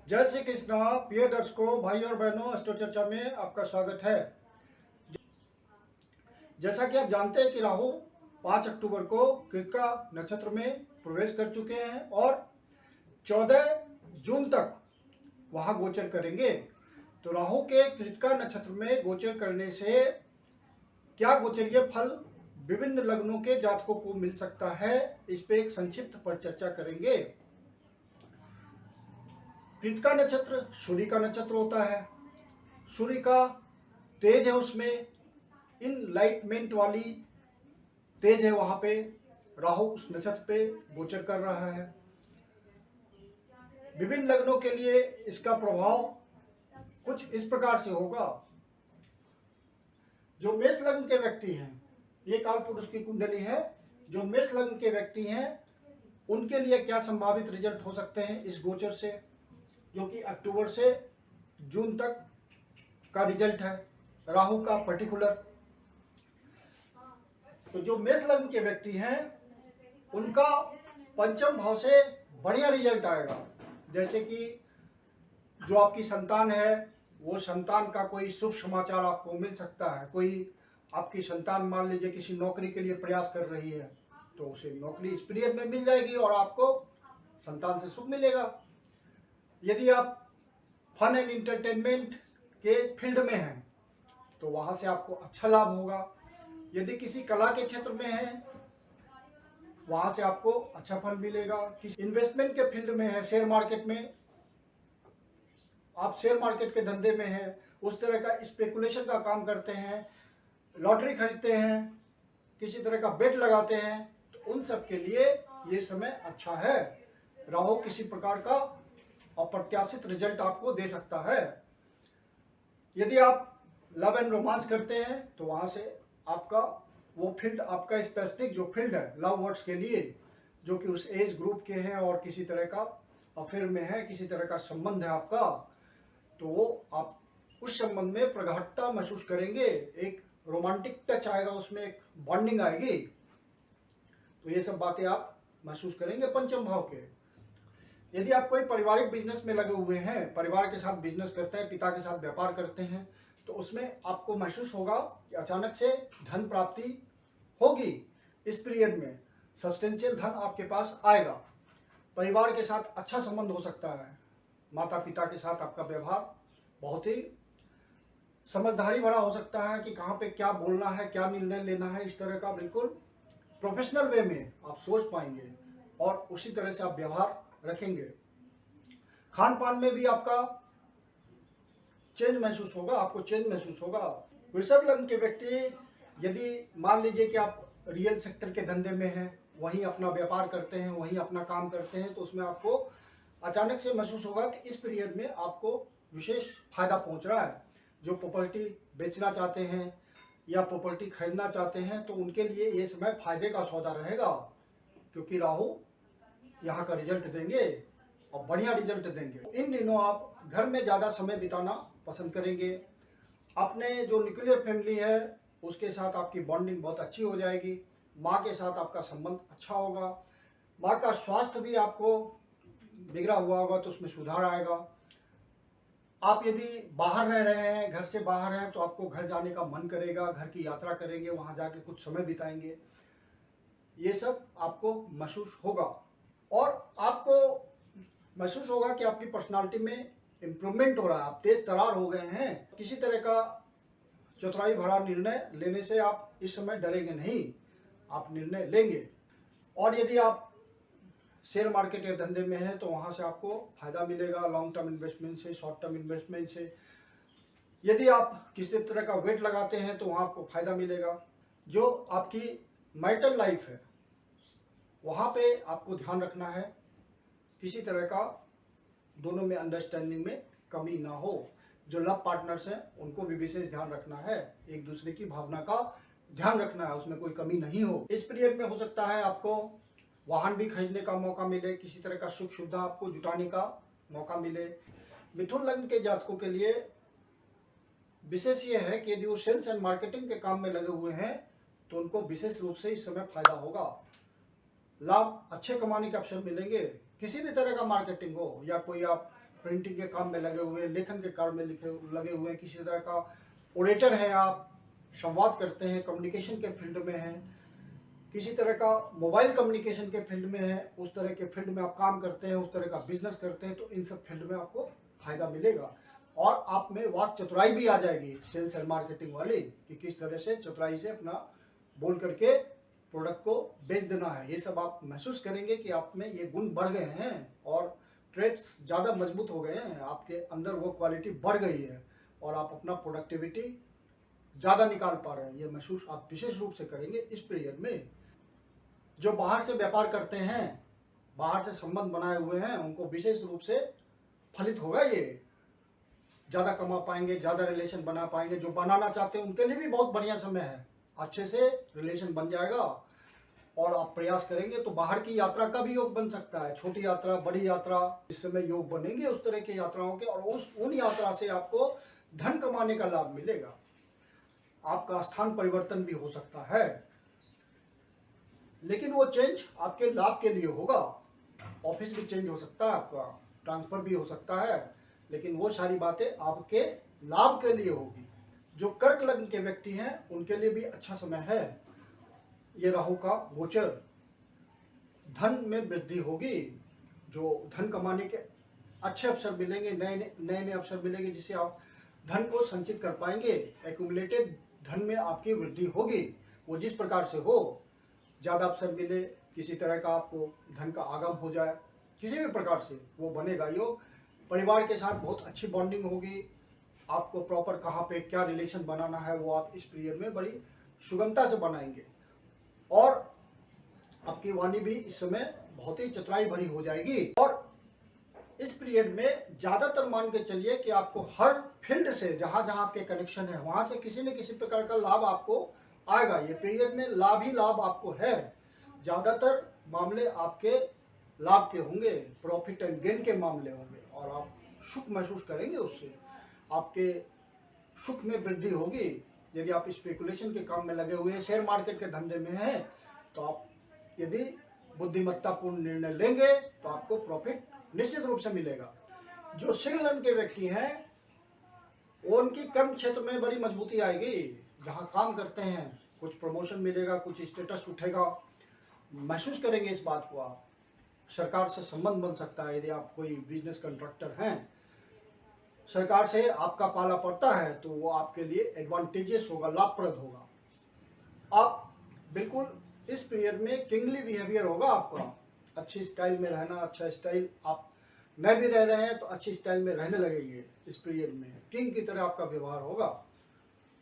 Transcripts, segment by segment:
जय श्री कृष्णा। प्रिय दर्शकों, भाई और बहनों, एस्ट्रो चर्चा में आपका स्वागत है। जैसा कि आप जानते हैं कि राहु 5 अक्टूबर को कृतिका नक्षत्र में प्रवेश कर चुके हैं और 14 जून तक वहां गोचर करेंगे। तो राहु के कृतिका नक्षत्र में गोचर करने से क्या गोचरीय फल विभिन्न लग्नों के जातकों को मिल सकता है, इस पे एक संक्षिप्त पर चर्चा करेंगे। कृतिका नक्षत्र सूर्य का नक्षत्र होता है। सूर्य का तेज है, उसमें इनलाइटमेंट वाली तेज है। वहां पे राहु उस नक्षत्र पे गोचर कर रहा है। विभिन्न लग्नों के लिए इसका प्रभाव कुछ इस प्रकार से होगा। जो मेष लग्न के व्यक्ति हैं, ये काल पुरुष की कुंडली है। जो मेष लग्न के व्यक्ति हैं उनके लिए क्या संभावित रिजल्ट हो सकते हैं इस गोचर से, जो कि अक्टूबर से जून तक का रिजल्ट है राहु का पर्टिकुलर। तो जो मेष लग्न के व्यक्ति हैं उनका पंचम भाव से बढ़िया रिजल्ट आएगा। जैसे कि जो आपकी संतान है, वो संतान का कोई शुभ समाचार आपको मिल सकता है। कोई आपकी संतान मान लीजिए किसी नौकरी के लिए प्रयास कर रही है, तो उसे नौकरी इस पीरियड में मिल जाएगी और आपको संतान से शुभ मिलेगा। यदि आप फन एंड इंटरटेनमेंट के फील्ड में हैं तो वहां से आपको अच्छा लाभ होगा। यदि किसी कला के क्षेत्र में है, वहां से आपको अच्छा फल मिलेगा। किसी इन्वेस्टमेंट के फील्ड में है, शेयर मार्केट में, आप शेयर मार्केट के धंधे में हैं, उस तरह का स्पेकुलेशन का काम करते हैं, लॉटरी खरीदते हैं, किसी तरह का बेट लगाते हैं, तो उन सब के लिए ये समय अच्छा है। राहु किसी प्रकार का अप्रत्याशित रिजल्ट आपको दे सकता है। यदि आप लव एंड रोमांस करते हैं तो वहां से आपका वो फील्ड, आपका स्पेसिफिक जो फील्ड है लव वर्ड्स के लिए, जो कि उस एज ग्रुप के हैं और किसी तरह का अफेयर में है, किसी तरह का संबंध है आपका, तो वो आप उस संबंध में प्रगाढ़ता महसूस करेंगे। एक रोमांटिक टच आएगा, उसमें एक बॉन्डिंग आएगी। तो ये सब बातें आप महसूस करेंगे पंचम भाव के। यदि आप कोई पारिवारिक बिजनेस में लगे हुए हैं, परिवार के साथ बिजनेस करते हैं, पिता के साथ व्यापार करते हैं, तो उसमें आपको महसूस होगा कि अचानक से धन प्राप्ति होगी। इस पीरियड में सब्सटेंशियल धन आपके पास आएगा। परिवार के साथ अच्छा संबंध हो सकता है। माता पिता के साथ आपका व्यवहार बहुत ही समझदारी भरा हो सकता है कि कहाँ पे क्या बोलना है, क्या निर्णय लेना है। इस तरह का बिल्कुल प्रोफेशनल वे में आप सोच पाएंगे और उसी तरह से आप व्यवहार रखेंगे। खान पान में भी आपका चेंज महसूस होगा, आपको चेंज महसूस होगा। वृषभ लग्न के व्यक्ति, यदि मान लीजिए कि आप रियल सेक्टर के धंधे में हैं, वहीं अपना व्यापार करते हैं, वहीं अपना काम करते हैं, तो उसमें आपको अचानक से महसूस होगा कि इस पीरियड में आपको विशेष फायदा पहुंच रहा है। जो प्रॉपर्टी बेचना चाहते हैं या प्रॉपर्टी खरीदना चाहते हैं, तो उनके लिए ये समय फायदे का सौदा रहेगा, क्योंकि राहु यहाँ का रिजल्ट देंगे और बढ़िया रिजल्ट देंगे। इन दिनों आप घर में ज़्यादा समय बिताना पसंद करेंगे। अपने जो न्यूक्लियर फैमिली है उसके साथ आपकी बॉन्डिंग बहुत अच्छी हो जाएगी। माँ के साथ आपका संबंध अच्छा होगा। माँ का स्वास्थ्य भी आपको बिगड़ा हुआ होगा तो उसमें सुधार आएगा। आप यदि बाहर रह रहे हैं, घर से बाहर हैं, तो आपको घर जाने का मन करेगा, घर की यात्रा करेंगे, वहाँ जाके कुछ समय बिताएंगे। ये सब आपको महसूस होगा और आपको महसूस होगा कि आपकी पर्सनालिटी में इम्प्रूवमेंट हो रहा है। आप तेज तरार हो गए हैं। किसी तरह का चतुराई भरा निर्णय लेने से आप इस समय डरेंगे नहीं, आप निर्णय लेंगे। और यदि आप शेयर मार्केट के धंधे में हैं तो वहाँ से आपको फायदा मिलेगा, लॉन्ग टर्म इन्वेस्टमेंट से, शॉर्ट टर्म इन्वेस्टमेंट से। यदि आप किसी तरह का वेट लगाते हैं तो वहाँ आपको फायदा मिलेगा। जो आपकी मैरिटल लाइफ है वहाँ पे आपको ध्यान रखना है, किसी तरह का दोनों में अंडरस्टैंडिंग में कमी ना हो। जो लव पार्टनर्स हैं उनको भी विशेष ध्यान रखना है, एक दूसरे की भावना का ध्यान रखना है, उसमें कोई कमी नहीं हो। इस पीरियड में हो सकता है आपको वाहन भी खरीदने का मौका मिले, किसी तरह का सुख सुविधा आपको जुटाने का मौका मिले। मिथुन लग्न के जातकों के लिए विशेष ये है कि यदि वो सेल्स एंड मार्केटिंग के काम में लगे हुए हैं तो उनको विशेष रूप से इस समय फायदा होगा। लाभ अच्छे कमाने के अवसर मिलेंगे। किसी भी तरह का मार्केटिंग हो या कोई आप प्रिंटिंग के काम में लगे हुए, लेखन के काम में लगे हुए हैं, किसी तरह का ओरेटर है आप, संवाद करते हैं, कम्युनिकेशन के फील्ड में हैं, किसी तरह का मोबाइल कम्युनिकेशन के फील्ड में है, उस तरह के फील्ड में आप काम करते हैं, उस तरह का बिजनेस करते हैं, तो इन सब फील्ड में आपको फायदा मिलेगा। और आप में वाक चतुराई भी आ जाएगी सेल्स एंड मार्केटिंग वाली, कि किस तरह से चतुराई से अपना बोल करके प्रोडक्ट को बेच देना है। ये सब आप महसूस करेंगे कि आप में ये गुण बढ़ गए हैं और ट्रेड्स ज़्यादा मजबूत हो गए हैं, आपके अंदर वो क्वालिटी बढ़ गई है और आप अपना प्रोडक्टिविटी ज़्यादा निकाल पा रहे हैं। ये महसूस आप विशेष रूप से करेंगे इस पीरियड में। जो बाहर से व्यापार करते हैं, बाहर से संबंध बनाए हुए हैं, उनको विशेष रूप से फलित होगा। ये ज़्यादा कमा पाएंगे, ज़्यादा रिलेशन बना पाएंगे। जो बनाना चाहते हैं उनके लिए भी बहुत बढ़िया समय है, अच्छे से रिलेशन बन जाएगा और आप प्रयास करेंगे तो बाहर की यात्रा का भी योग बन सकता है। छोटी यात्रा, बड़ी यात्रा, इस समय योग बनेंगे उस तरह की यात्राओं के, और उन यात्रा से आपको धन कमाने का लाभ मिलेगा। आपका स्थान परिवर्तन भी हो सकता है, लेकिन वो चेंज आपके लाभ के लिए होगा। ऑफिस भी चेंज हो सकता है, आपका ट्रांसफर भी हो सकता है, लेकिन वो सारी बातें आपके लाभ के लिए होगी। जो कर्क लग्न के व्यक्ति हैं उनके लिए भी अच्छा समय है ये राहु का गोचर। धन में वृद्धि होगी, जो धन कमाने के अच्छे अवसर मिलेंगे, नए नए अवसर मिलेंगे, जिससे आप धन को संचित कर पाएंगे। एक्यूमुलेटेड धन में आपकी वृद्धि होगी, वो जिस प्रकार से हो, ज़्यादा अवसर मिले, किसी तरह का आपको धन का आगम हो जाए, किसी भी प्रकार से वो बनेगा योग। परिवार के साथ बहुत अच्छी बॉन्डिंग होगी। आपको प्रॉपर कहाँ पे क्या रिलेशन बनाना है वो आप इस पीरियड में बड़ी सुगमता से बनाएंगे, और आपकी वाणी भी इस समय बहुत ही चतुराई भरी हो जाएगी। और इस पीरियड में ज़्यादातर मान के चलिए कि आपको हर फील्ड से, जहाँ जहाँ आपके कनेक्शन है, वहाँ से किसी न किसी प्रकार का लाभ आपको आएगा। ये पीरियड में लाभ ही लाभ आपको है। ज़्यादातर मामले आपके लाभ के होंगे, प्रॉफिट एंड गेन के मामले होंगे, और आप सुख महसूस करेंगे। उससे आपके सुख में वृद्धि होगी। यदि आप स्पेकुलेशन के काम में लगे हुए हैं, शेयर मार्केट के धंधे में हैं, तो आप यदि बुद्धिमत्तापूर्ण निर्णय लेंगे तो आपको प्रॉफिट निश्चित रूप से मिलेगा। जो सिंह लग्न के व्यक्ति हैं वो, उनकी कर्म क्षेत्र में बड़ी मजबूती आएगी। जहाँ काम करते हैं कुछ प्रमोशन मिलेगा, कुछ स्टेटस उठेगा, महसूस करेंगे इस बात को आप। सरकार से संबंध बन सकता है, यदि आप कोई बिजनेस कॉन्ट्रैक्टर हैं, सरकार से आपका पाला पड़ता है तो वो आपके लिए एडवांटेजियस होगा, लाभप्रद होगा। आप बिल्कुल इस पीरियड में किंगली बिहेवियर होगा आपका। अच्छी स्टाइल में रहना, अच्छा स्टाइल, आप नए भी रह रहे हैं तो अच्छी स्टाइल में रहने लगेंगे। इस पीरियड में किंग की तरह आपका व्यवहार होगा।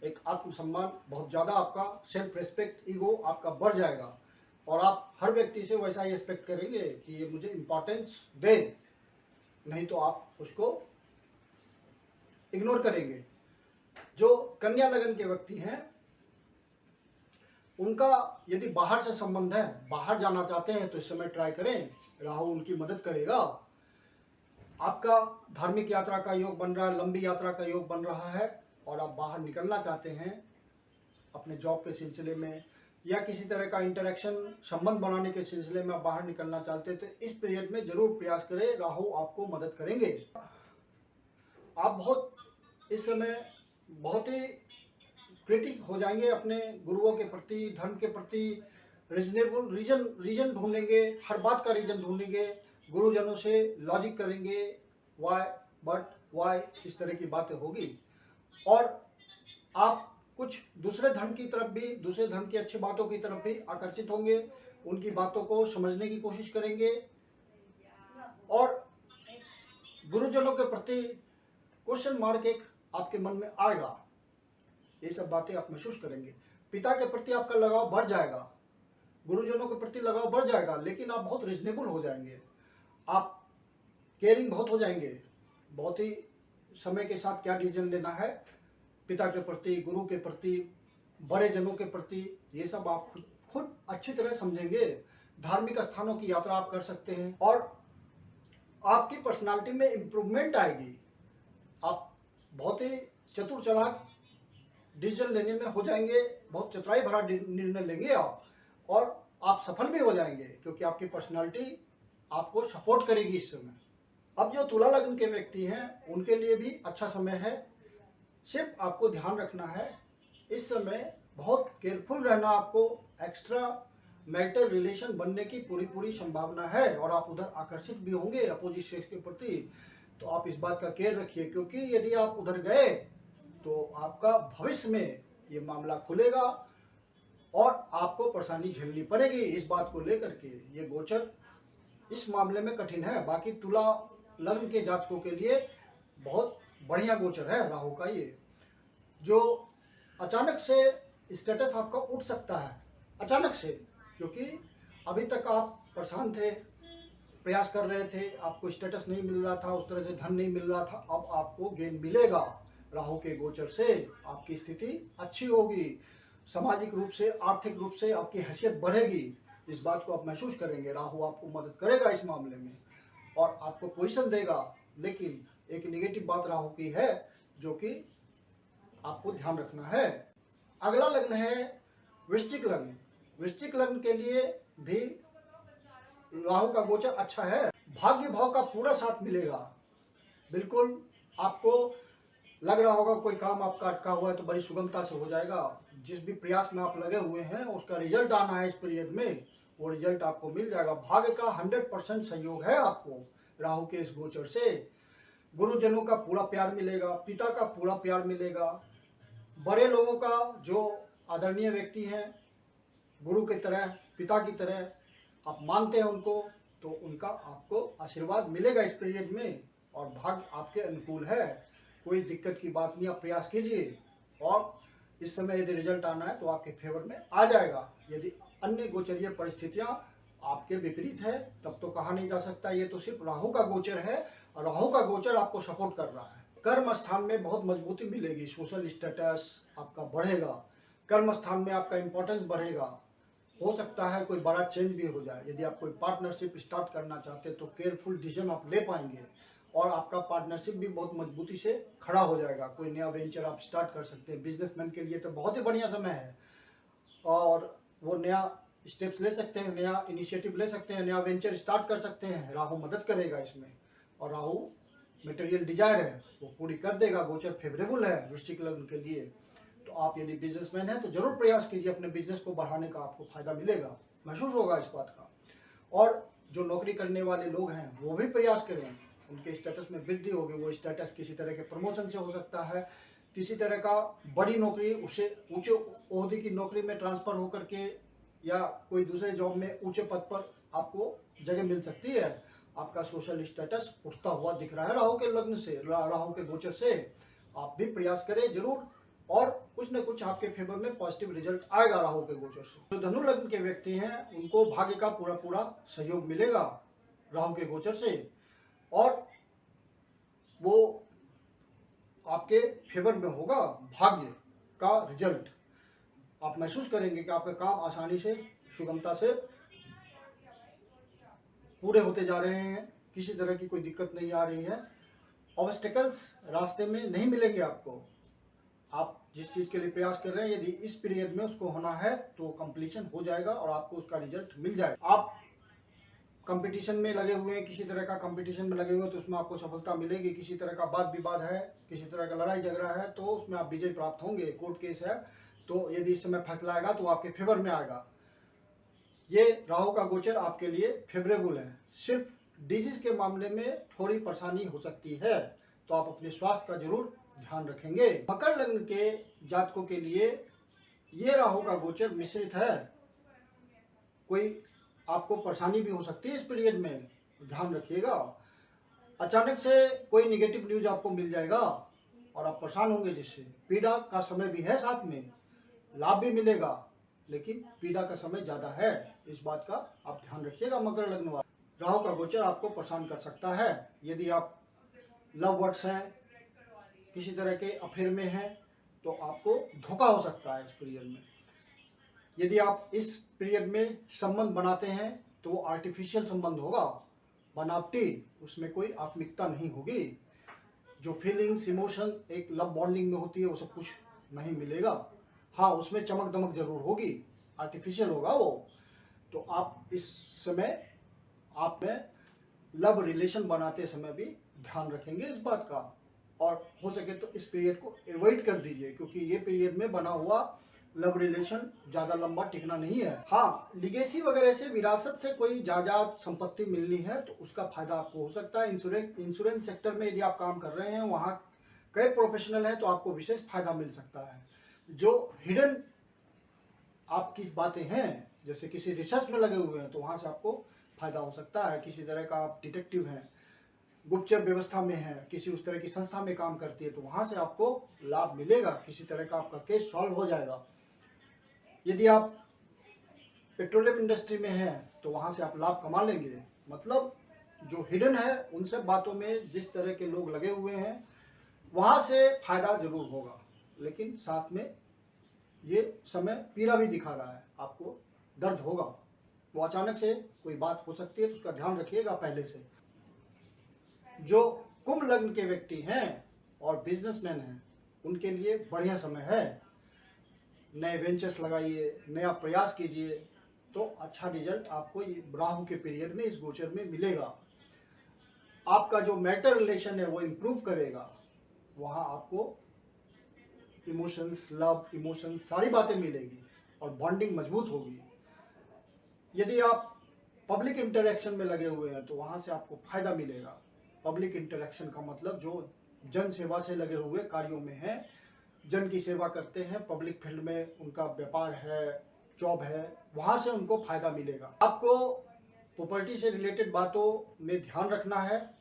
एक आत्मसम्मान बहुत ज़्यादा, आपका सेल्फ रिस्पेक्ट, ईगो आपका बढ़ जाएगा, और आप हर व्यक्ति से वैसा ही एक्सपेक्ट करेंगे कि ये मुझे इम्पोर्टेंस दे, नहीं तो आप उसको इग्नोर करेंगे। जो कन्या लगन के व्यक्ति हैं उनका यदि बाहर से संबंध है, बाहर जाना चाहते हैं, तो इस समय ट्राई करें, राहु उनकी मदद करेगा। आपका धार्मिक यात्रा का योग बन रहा है, लंबी यात्रा का योग बन रहा है, और आप बाहर निकलना चाहते हैं अपने जॉब के सिलसिले में, या किसी तरह का इंटरेक्शन, संबंध बनाने के सिलसिले में आप बाहर निकलना चाहते हैं, तो इस पीरियड में जरूर प्रयास करें, राहु आपको मदद करेंगे। आप बहुत इस समय बहुत ही क्रिटिक हो जाएंगे अपने गुरुओं के प्रति, धर्म के प्रति, रीजनेबल रीजन ढूंढेंगे, हर बात का रीजन ढूंढेंगे, गुरुजनों से लॉजिक करेंगे, वाई बट वाई, इस तरह की बातें होगी। और आप कुछ दूसरे धर्म की तरफ भी, दूसरे धर्म की अच्छी बातों की तरफ भी आकर्षित होंगे, उनकी बातों को समझने की कोशिश करेंगे, और गुरुजनों के प्रति क्वेश्चन मार्क एक आपके मन में आएगा। ये सब बातें आप महसूस करेंगे। पिता के प्रति आपका लगाव बढ़ जाएगा, गुरुजनों के प्रति लगाव बढ़ जाएगा, लेकिन आप बहुत रीजनेबल हो जाएंगे, आप केयरिंग बहुत हो जाएंगे। बहुत ही समय के साथ क्या डिसीजन लेना है पिता के प्रति, गुरु के प्रति, बड़े जनों के प्रति, ये सब आप खुद अच्छी तरह समझेंगे। धार्मिक स्थानों की यात्रा आप कर सकते हैं, और आपकी पर्सनालिटी में इम्प्रूवमेंट आएगी। आप बहुत ही चतुर चालाक डिसीजन लेने में हो जाएंगे, बहुत चतुराई भरा निर्णय लेंगे आप, और आप सफल भी हो जाएंगे, क्योंकि आपकी पर्सनालिटी आपको सपोर्ट करेगी इस समय। अब जो तुला लग्न के व्यक्ति हैं उनके लिए भी अच्छा समय है। सिर्फ आपको ध्यान रखना है, इस समय बहुत केयरफुल रहना आपको। एक्स्ट्रा मैरिटल रिलेशन बनने की पूरी पूरी संभावना है और आप उधर आकर्षित भी होंगे अपोजिट सेक्स के प्रति। तो आप इस बात का केयर रखिए, क्योंकि यदि आप उधर गए तो आपका भविष्य में ये मामला खुलेगा और आपको परेशानी झेलनी पड़ेगी। इस बात को लेकर के ये गोचर इस मामले में कठिन है। बाकी तुला लग्न के जातकों के लिए बहुत बढ़िया गोचर है राहु का ये, जो अचानक से स्टेटस आपका उठ सकता है अचानक से, क्योंकि अभी तक आप परेशान थे, प्रयास कर रहे थे, आपको स्टेटस नहीं मिल रहा था, उस तरह से धन नहीं मिल रहा था। अब आपको गेन मिलेगा राहु के गोचर से, आपकी स्थिति अच्छी होगी, सामाजिक रूप से आर्थिक रूप से आपकी हैसियत बढ़ेगी। इस बात को आप महसूस करेंगे। राहु आपको मदद करेगा इस मामले में और आपको पोजीशन देगा। लेकिन एक नेगेटिव बात राहु की है जो कि आपको ध्यान रखना है। अगला लग्न है वृश्चिक लग्न। वृश्चिक लग्न के लिए भी राहु का गोचर अच्छा है। भाग्य भाव का पूरा साथ मिलेगा। बिल्कुल आपको लग रहा होगा कोई काम आपका अटका हुआ है तो बड़ी सुगमता से हो जाएगा। जिस भी प्रयास में आप लगे हुए हैं उसका रिजल्ट आना है इस पीरियड में, वो रिजल्ट आपको मिल जाएगा। भाग्य का 100% सहयोग है आपको राहु के इस गोचर से। गुरुजनों का पूरा प्यार मिलेगा, पिता का पूरा प्यार मिलेगा, बड़े लोगों का जो आदरणीय व्यक्ति हैं, गुरु की तरह, पिता की तरह आप मानते हैं उनको, तो उनका आपको आशीर्वाद मिलेगा इस पीरियड में और भाग्य आपके अनुकूल है। कोई दिक्कत की बात नहीं, आप प्रयास कीजिए और इस समय यदि रिजल्ट आना है तो आपके फेवर में आ जाएगा। यदि अन्य गोचरीय परिस्थितियां आपके विपरीत है तब तो कहा नहीं जा सकता। ये तो सिर्फ राहु का गोचर है और राहु का गोचर आपको सपोर्ट कर रहा है। कर्म स्थान में बहुत मजबूती मिलेगी, सोशल स्टेटस आपका बढ़ेगा, कर्म स्थान में आपका इंपॉर्टेंस बढ़ेगा। हो सकता है कोई बड़ा चेंज भी हो जाए। यदि आप कोई पार्टनरशिप स्टार्ट करना चाहते हैं तो केयरफुल डिसीजन आप ले पाएंगे और आपका पार्टनरशिप भी बहुत मजबूती से खड़ा हो जाएगा। कोई नया वेंचर आप स्टार्ट कर सकते हैं। बिजनेसमैन के लिए तो बहुत ही बढ़िया समय है और वो नया स्टेप्स ले सकते हैं, नया इनिशिएटिव ले सकते हैं, नया वेंचर स्टार्ट कर सकते हैं। राहु मदद करेगा इसमें और राहु मटेरियल डिजायर है वो पूरी कर देगा। गोचर फेवरेबल है वृश्चिक लग्न के लिए। तो आप यदि बिजनेसमैन हैं तो जरूर प्रयास कीजिए, अपने बिजनेस को बढ़ाने का आपको फायदा मिलेगा, महसूस होगा इस बात का। और जो नौकरी करने वाले लोग हैं वो भी प्रयास करें, उनके स्टेटस में वृद्धि होगी। वो स्टेटस किसी तरह के प्रमोशन से हो सकता है, किसी तरह का बड़ी नौकरी, उससे ऊंचे ओहदे की नौकरी में ट्रांसफर होकर के या कोई दूसरे जॉब में ऊंचे पद पर आपको जगह मिल सकती है। आपका सोशल स्टेटस उठता हुआ दिख रहा है राहु के लग्न से, राहु के गोचर से। आप भी प्रयास करें जरूर और कुछ न कुछ आपके फेवर में पॉजिटिव रिजल्ट आएगा राहु के गोचर से। जो धनु लग्न के व्यक्ति हैं उनको भाग्य का पूरा पूरा सहयोग मिलेगा राहु के गोचर से और वो आपके फेवर में होगा। भाग्य का रिजल्ट आप महसूस करेंगे कि आपके काम आसानी से, सुगमता से पूरे होते जा रहे हैं, किसी तरह की कोई दिक्कत नहीं आ रही है। ऑब्स्टेकल्स रास्ते में नहीं मिलेंगे आपको। आप जिस चीज़ के लिए प्रयास कर रहे हैं यदि इस पीरियड में उसको होना है तो कंप्लीशन हो जाएगा और आपको उसका रिजल्ट मिल जाएगा। आप कंपटीशन में लगे हुए हैं, किसी तरह का कंपटीशन में लगे हुए हैं तो उसमें आपको सफलता मिलेगी। किसी तरह का वाद विवाद है, किसी तरह का लड़ाई झगड़ा है तो उसमें आप विजय प्राप्त होंगे। कोर्ट केस है तो यदि इस समय फैसला आएगा तो आपके फेवर में आएगा। ये राहु का गोचर आपके लिए फेवरेबल है। सिर्फ डिजीज के मामले में थोड़ी परेशानी हो सकती है तो आप अपने स्वास्थ्य का जरूर ध्यान रखेंगे। मकर लग्न के जातकों के लिए ये राहु का गोचर मिश्रित है। कोई आपको परेशानी भी हो सकती है इस पीरियड में, ध्यान रखिएगा। अचानक से कोई निगेटिव न्यूज आपको मिल जाएगा और आप परेशान होंगे, जिससे पीड़ा का समय भी है, साथ में लाभ भी मिलेगा लेकिन पीड़ा का समय ज़्यादा है। इस बात का आप ध्यान रखिएगा। मकर लग्न वाले राहु का गोचर आपको परेशान कर सकता है। यदि आप लव बर्ड्स हैं, किसी तरह के अफेयर में हैं तो आपको धोखा हो सकता है इस पीरियड में। यदि आप इस पीरियड में संबंध बनाते हैं तो वो आर्टिफिशियल संबंध होगा, बनावटी, उसमें कोई आत्मिकता नहीं होगी। जो फीलिंग्स, इमोशन एक लव बॉन्डिंग में होती है वो सब कुछ नहीं मिलेगा। हाँ, उसमें चमक दमक जरूर होगी, आर्टिफिशियल होगा वो। तो आप इस समय आप में लव रिलेशन बनाते समय भी ध्यान रखेंगे इस बात का, और हो सके तो इस पीरियड को अवॉइड कर दीजिए, क्योंकि ये पीरियड में बना हुआ लव रिलेशन ज़्यादा लंबा टिकना नहीं है। हाँ, लिगेसी वगैरह से, विरासत से कोई जायदाद संपत्ति मिलनी है तो उसका फायदा आपको हो सकता है। इंश्योरेंस सेक्टर में यदि आप काम कर रहे हैं, वहाँ कई प्रोफेशनल हैं तो आपको विशेष फायदा मिल सकता है। जो हिडन आपकी बातें हैं, जैसे किसी रिसर्च में लगे हुए हैं, तो वहाँ से आपको फायदा हो सकता है। किसी तरह का आप डिटेक्टिव हैं, गुप्तचर व्यवस्था में है, किसी उस तरह की संस्था में काम करती है, तो वहाँ से आपको लाभ मिलेगा। किसी तरह का आपका केस सॉल्व हो जाएगा। यदि आप पेट्रोलियम इंडस्ट्री में हैं तो वहाँ से आप लाभ कमा लेंगे। मतलब जो हिडन है उन सब बातों में जिस तरह के लोग लगे हुए हैं, वहाँ से फायदा जरूर होगा, लेकिन साथ में ये समय पीड़ा भी दिखा रहा है। आपको दर्द होगा, वो अचानक से कोई बात हो सकती है, तो उसका ध्यान रखिएगा पहले से। जो कुंभ लग्न के व्यक्ति हैं और बिजनेसमैन हैं, उनके लिए बढ़िया समय है। नए वेंचर्स लगाइए, नया प्रयास कीजिए, तो अच्छा रिजल्ट आपको ये राहु के पीरियड में, इस गोचर में मिलेगा। आपका जो मैटर रिलेशन है वो इम्प्रूव करेगा। वहाँ आपको इमोशंस, लव इमोशंस, सारी बातें मिलेगी और बॉन्डिंग मजबूत होगी। यदि आप पब्लिक इंटरेक्शन में लगे हुए हैं तो वहाँ से आपको फायदा मिलेगा। पब्लिक इंटरेक्शन का मतलब जो जन सेवा से लगे हुए कार्यों में हैं, जन की सेवा करते हैं, पब्लिक फील्ड में उनका व्यापार है, जॉब है, वहाँ से उनको फायदा मिलेगा। आपको प्रॉपर्टी से रिलेटेड बातों में ध्यान रखना है,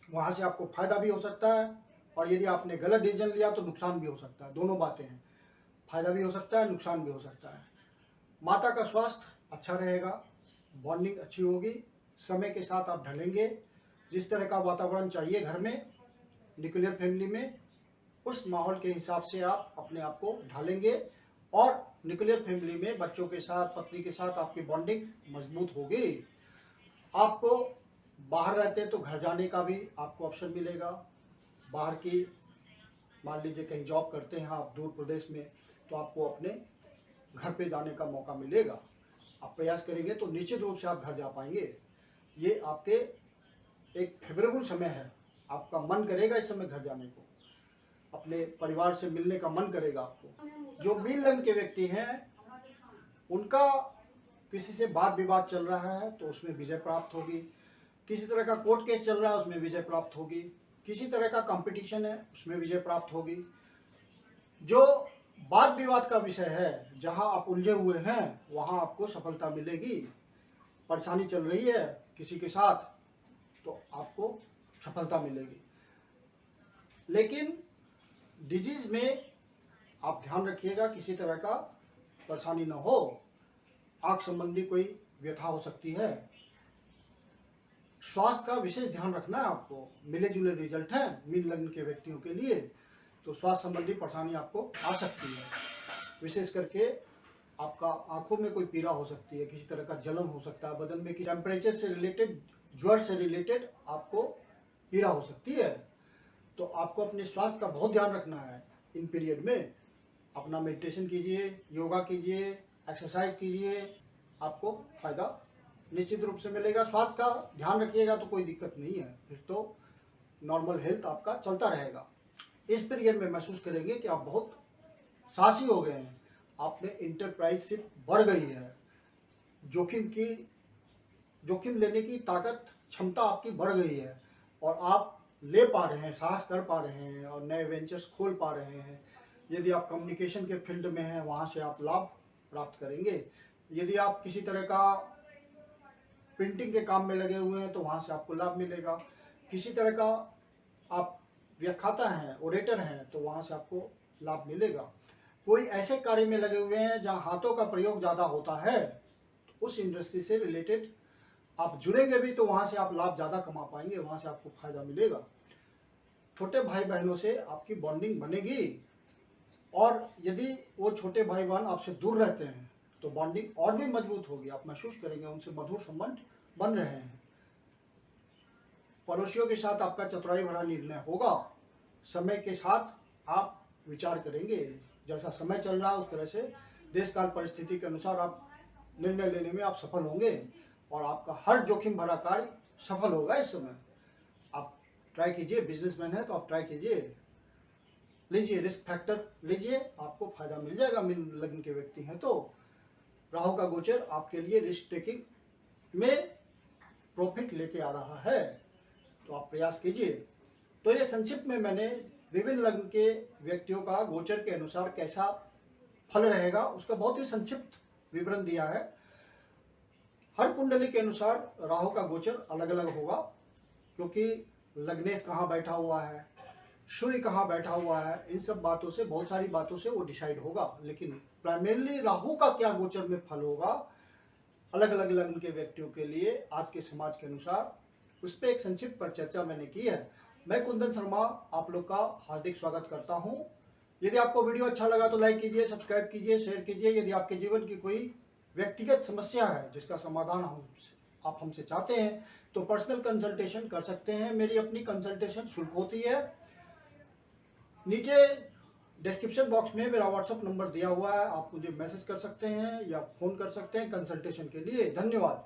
वहाँ से आपको फायदा भी हो सकता है, और यदि आपने गलत डिसीजन लिया तो नुकसान भी हो सकता है। दोनों बातें हैं, फायदा भी हो सकता है, नुकसान भी हो सकता है। माता का स्वास्थ्य अच्छा रहेगा, बॉन्डिंग अच्छी होगी, समय के साथ आप ढलेंगे। जिस तरह का वातावरण चाहिए घर में, न्यूक्लियर फैमिली में, उस माहौल के हिसाब से आप अपने आप को ढालेंगे, और न्यूक्लियर फैमिली में बच्चों के साथ, पत्नी के साथ आपकी बॉन्डिंग मजबूत होगी। आपको बाहर रहते हैं तो घर जाने का भी आपको ऑप्शन मिलेगा। बाहर की, मान लीजिए कहीं जॉब करते हैं आप दूर प्रदेश में, तो आपको अपने घर पे जाने का मौका मिलेगा। आप प्रयास करेंगे तो निश्चित रूप से आप घर जा पाएंगे। ये आपके एक फेवरेबल समय है। आपका मन करेगा इस समय घर जाने को, अपने परिवार से मिलने का मन करेगा आपको। जो मीन लग्न के व्यक्ति हैं, उनका किसी से वाद विवाद चल रहा है तो उसमें विजय प्राप्त होगी। किसी तरह का कोर्ट केस चल रहा है, उसमें विजय प्राप्त होगी। किसी तरह का कंपटीशन है, उसमें विजय प्राप्त होगी। जो वाद विवाद का विषय है, जहां आप उलझे हुए हैं, वहां आपको सफलता मिलेगी। परेशानी चल रही है किसी के साथ तो आपको सफलता मिलेगी। लेकिन डिजीज में आप ध्यान रखिएगा, किसी तरह का परेशानी न हो। आंख संबंधी कोई व्यथा हो सकती है। स्वास्थ्य का विशेष ध्यान रखना है आपको। मिले जुले रिजल्ट हैं मीन लग्न के व्यक्तियों के लिए, तो स्वास्थ्य संबंधी परेशानी आपको आ सकती है। विशेष करके आपका आंखों में कोई पीड़ा हो सकती है, किसी तरह का जलन हो सकता है बदन में, कि टेम्परेचर से रिलेटेड, ज्वर से रिलेटेड आपको पीड़ा हो सकती है। तो आपको अपने स्वास्थ्य का बहुत ध्यान रखना है इन पीरियड में। अपना मेडिटेशन कीजिए, योगा कीजिए, एक्सरसाइज कीजिए, आपको फायदा निश्चित रूप से मिलेगा। स्वास्थ्य का ध्यान रखिएगा तो कोई दिक्कत नहीं है, फिर तो नॉर्मल हेल्थ आपका चलता रहेगा। इस पीरियड में महसूस करेंगे कि आप बहुत साहसी हो गए हैं, आप में इंटरप्राइजशिप बढ़ गई है, जोखिम लेने की ताकत, क्षमता आपकी बढ़ गई है, और आप ले पा रहे हैं, साहस कर पा रहे हैं, और नए वेंचर्स खोल पा रहे हैं। यदि आप कम्युनिकेशन के फील्ड में हैं, वहाँ से आप लाभ प्राप्त करेंगे। यदि आप किसी तरह का प्रिंटिंग के काम में लगे हुए हैं तो वहाँ से आपको लाभ मिलेगा। किसी तरह का आप व्याख्याता हैं, ओरेटर हैं, तो वहाँ से आपको लाभ मिलेगा। कोई ऐसे कार्य में लगे हुए हैं जहाँ हाथों का प्रयोग ज़्यादा होता है, तो उस इंडस्ट्री से रिलेटेड आप जुड़ेंगे भी तो वहाँ से आप लाभ ज़्यादा कमा पाएंगे, वहाँ से आपको फायदा मिलेगा। छोटे भाई बहनों से आपकी बॉन्डिंग बनेगी, और यदि वो छोटे भाई बहन आपसे दूर रहते हैं तो बॉन्डिंग और भी मजबूत होगी। आप महसूस करेंगे उनसे मधुर संबंध बन रहे हैं। पड़ोसियों के साथ आपका चतुराई भरा निर्णय होगा। समय के साथ आप विचार करेंगे, जैसा समय चल रहा है उस तरह से देश काल परिस्थिति के अनुसार आप निर्णय लेने में आप सफल होंगे, और आपका हर जोखिम भरा कार्य सफल होगा इस समय। आप ट्राई कीजिए, बिजनेसमैन है तो आप ट्राई कीजिए, लीजिए रिस्क फैक्टर लीजिए, आपको फायदा मिल जाएगा। मीन लग्न के व्यक्ति हैं तो राहु का गोचर आपके लिए रिस्क टेकिंग में प्रॉफिट लेके आ रहा है, तो आप प्रयास कीजिए। तो ये संक्षिप्त में मैंने विभिन्न लग्न के व्यक्तियों का गोचर के अनुसार कैसा फल रहेगा उसका बहुत ही संक्षिप्त विवरण दिया है। हर कुंडली के अनुसार राहु का गोचर अलग अलग होगा, क्योंकि लग्नेश कहाँ बैठा हुआ है, सूर्य कहाँ बैठा हुआ है, इन सब बातों से, बहुत सारी बातों से वो डिसाइड होगा। लेकिन प्राइमरीली राहु का क्या गोचर में फल होगा अलग अलग लग्न के व्यक्तियों के लिए आज के समाज के अनुसार, उस पर एक संक्षिप्त पर चर्चा मैंने की है। मैं कुंदन शर्मा आप लोग का हार्दिक स्वागत करता हूं। यदि आपको वीडियो अच्छा लगा तो लाइक कीजिए, सब्सक्राइब कीजिए, शेयर कीजिए। यदि आपके जीवन की कोई व्यक्तिगत समस्या है जिसका समाधान आप हमसे चाहते हैं तो पर्सनल कंसल्टेशन कर सकते हैं। मेरी अपनी कंसल्टेशन शुल्क होती है। नीचे डिस्क्रिप्शन बॉक्स में मेरा व्हाट्सएप नंबर दिया हुआ है, आप मुझे मैसेज कर सकते हैं या फ़ोन कर सकते हैं कंसल्टेशन के लिए। धन्यवाद।